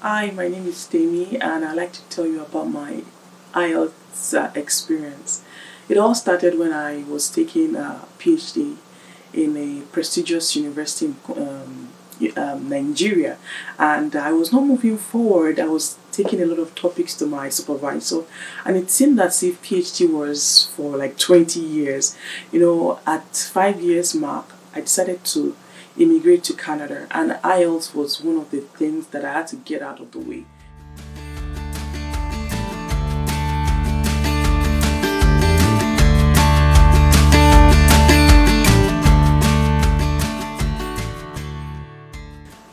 Hi, my name is Demi, and I'd like to tell you about my IELTS experience. It all started when I was taking a PhD in a prestigious university in Nigeria, and I was not moving forward. I was taking a lot of topics to my supervisor, and it seemed as if PhD was for like 20 years. At 5 years mark, I decided to immigrate to Canada, and IELTS was one of the things that I had to get out of the way.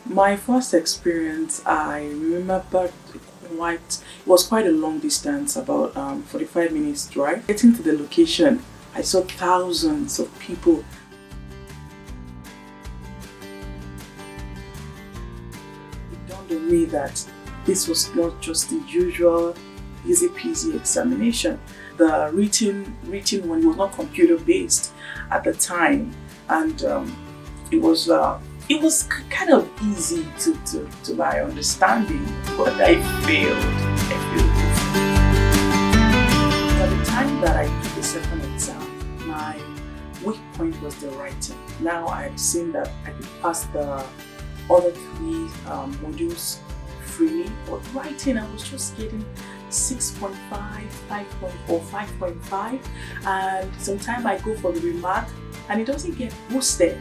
My first experience, I remember it was quite a long distance, about 45 minutes drive. Getting to the location, I saw thousands of people. It dawned on me that this was not just the usual easy peasy examination. The written one was not computer based at the time, and it was kind of easy to my understanding, but I failed. At the time that I took the second exam, my weak point was the writing. Now I had seen that I could pass the other three modules freely, but writing I was just getting 6.5, 5.4, 5.5, and sometimes I go for the remark and it doesn't get boosted.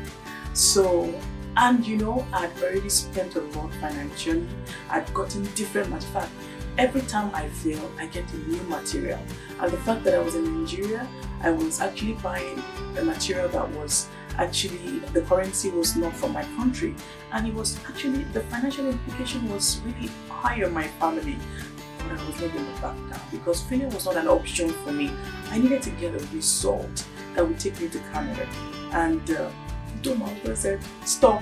So, and I'd already spent a lot financially. I'd gotten different material. Every time I fail, I get a new material. And the fact that I was in Nigeria, I was actually buying a material that was actually, the currency was not from my country. And it was actually, the financial implication was really high on my family. But I was not going to back down because failure was not an option for me. I needed to get a result that would take me to Canada. And my husband said, stop.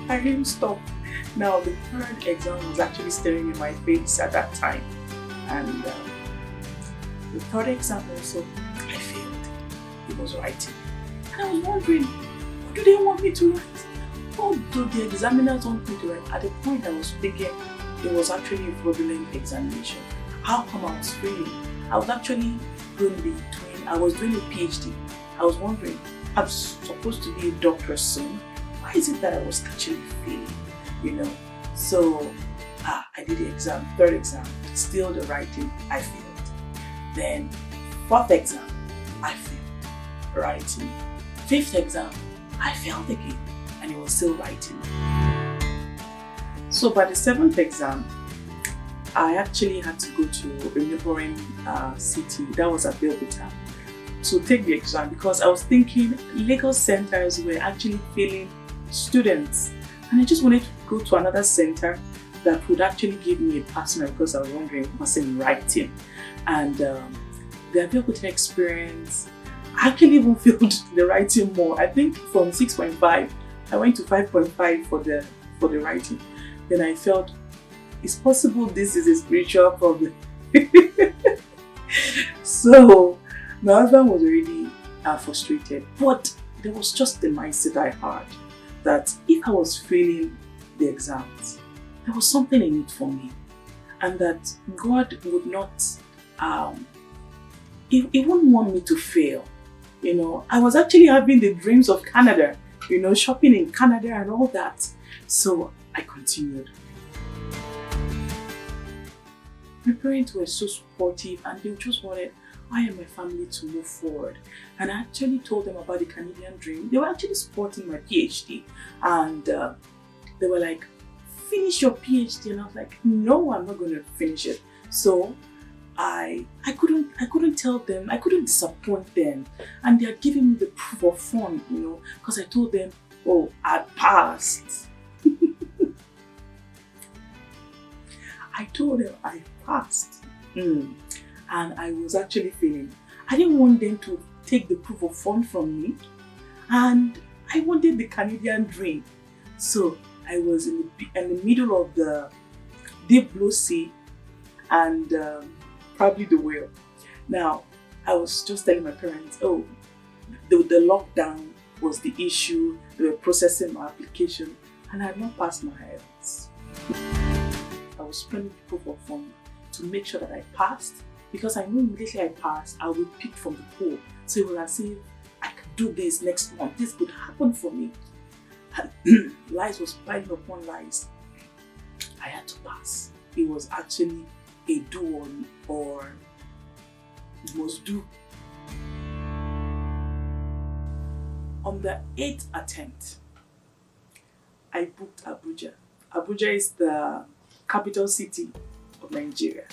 I didn't stop. Now the third exam was actually staring in my face at that time. And the third exam also, I failed. It was writing. And I was wondering, what do they want me to write? What do the examiners want me to write? At the point I was thinking, it was actually a fraudulent examination. How come I was failing? I was actually I was doing a PhD. I was wondering, I'm supposed to be a doctor soon. Why is it that I was actually failing? So I did the exam, third exam, still the writing, I failed. Then fourth exam, I failed, writing. Fifth exam, I failed again, and it was still writing. So by the seventh exam, I actually had to go to a neighboring city, that was Abeokuta, to take the exam because I was thinking legal centers were actually failing students, and I just wanted to go to another center that would actually give me a pass mark because I was wondering what's in writing. And the Abeokuta experience, I actually even failed the writing more. I think from 6.5 I went to 5.5 for the writing. Then I felt it's possible this is a spiritual problem. So my husband was already frustrated, but there was just the mindset I had that if I was failing the exams, there was something in it for me, and that God would not, He wouldn't want me to fail. I was actually having the dreams of Canada, shopping in Canada and all that. So I continued. My parents were so supportive, and they just wanted I and my family to move forward. And I actually told them about the Canadian dream. They were actually supporting my PhD, and they were like, finish your PhD. And I was like, no, I'm not going to finish it. So I couldn't tell them, I couldn't disappoint them. And they had given me the proof of fun, because I told them, oh, I passed. I told them I passed. And I was actually feeling, I didn't want them to take the proof of fund from me, and I wanted the Canadian dream. So I was in the middle of the deep blue sea and probably the whale. Now, I was just telling my parents, oh, the lockdown was the issue, they were processing my application, and I had not passed my IELTS. I was was planning proof of fund to make sure that I passed, because I knew immediately I passed, I would be picked from the pool. So it was as if I could do this next month. This could happen for me. And lies was piling upon lies. I had to pass. It was actually a do or must do. On the 8th attempt, I booked Abuja. Abuja is the capital city of Nigeria.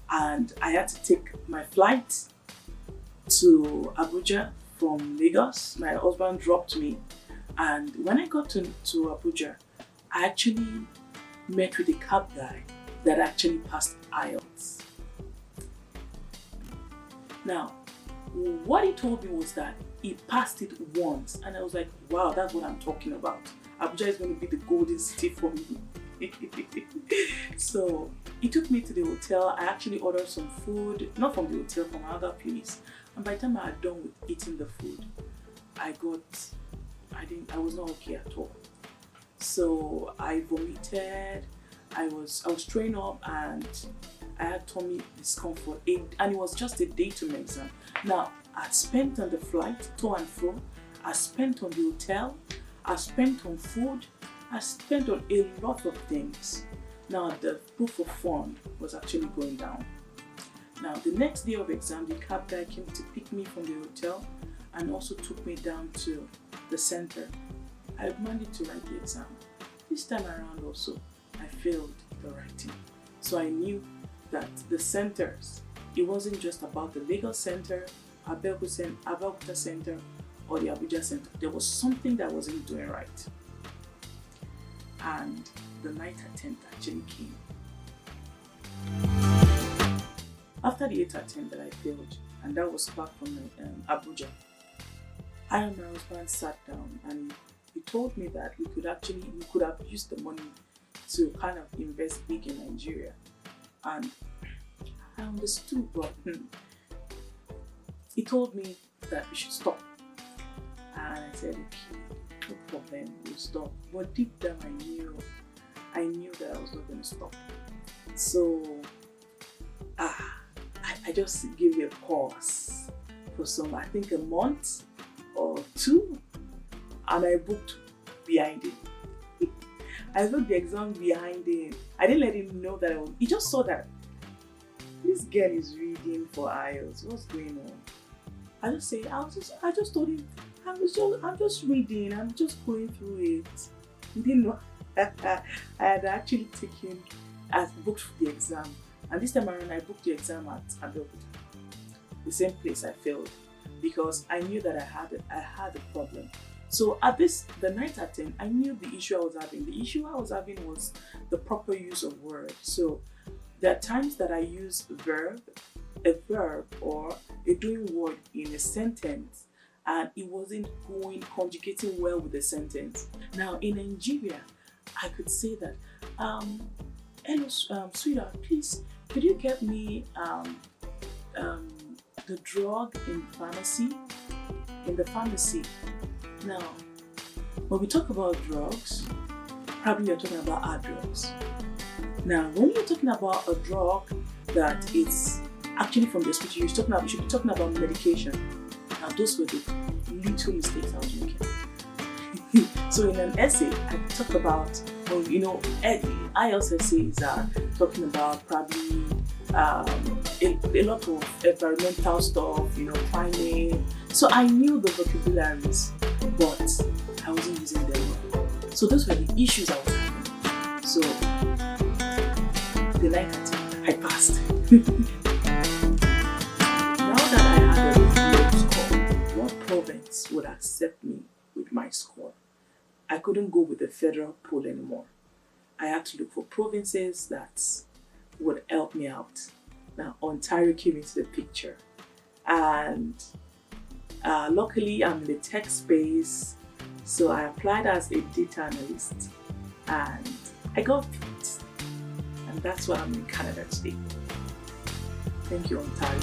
And I had to take my flight to Abuja from Lagos. My husband dropped me. And when I got to Abuja, I actually met with a cab guy that actually passed IELTS. Now, what he told me was that he passed it once, and I was like, wow, that's what I'm talking about. Abuja is going to be the golden city for me. So he took me to the hotel. I actually ordered some food, not from the hotel, from another place. And by the time I had done with eating the food, I was not okay at all. So I vomited. I was throwing up, and I had tummy discomfort, and it was just a day-to exam. Now, I spent on the flight to and fro, I spent on the hotel, I spent on food, I spent on a lot of things. Now, the proof of fund was actually going down. Now, the next day of exam, the cab guy came to pick me from the hotel and also took me down to the center. I managed to write the exam. This time around also, I failed the writing. So I knew that the centers, it wasn't just about the Lagos Center, Abeokuta Center, or the Abuja Center. There was something that wasn't doing right. And the 9th attempt actually came. After the 8th attempt that I failed, and that was back from Abuja, I and my husband sat down, and he told me that we could have used the money to kind of invest big in Nigeria. And I understood, but he told me that we should stop. And I said, okay, no problem, we'll stop. But deep down I knew that I was not going to stop. So I just gave it a pause for I think a month or two, and I booked behind it. I booked the exam behind him. I didn't let him know that he just saw that this girl is reading for IELTS. What's going on? I just told him, I'm just reading, I'm just going through it. He didn't know I had actually booked the exam. And this time around, I booked the exam at Abeokuta, the same place I failed, because I knew that I had a problem. So at the 9th attempt, I knew the issue I was having. The issue I was having was the proper use of words. So there are times that I use a verb or a doing word in a sentence, and it wasn't conjugating well with the sentence. Now in Nigeria, I could say that, hello, sweetheart, please, could you get me the drug in the pharmacy? Now, when we talk about drugs, probably you're talking about hard drugs. Now, when you're talking about a drug that is actually from the hospital, you should be talking about medication. Now, those were the little mistakes I was making. So in an essay, I talk about, IELTS essays are talking about probably a lot of environmental stuff, climate. So I knew the vocabularies, but I wasn't using them well. So those were the issues I was having. So the 9th attempt, I passed. Now that I had a low score, what province would accept me with my score? I couldn't go with the federal pool anymore. I had to look for provinces that would help me out. Now, Ontario came into the picture. And luckily, I'm in the tech space. So I applied as a data analyst. And I got picked. And that's why I'm in Canada today. Thank you, Ontario.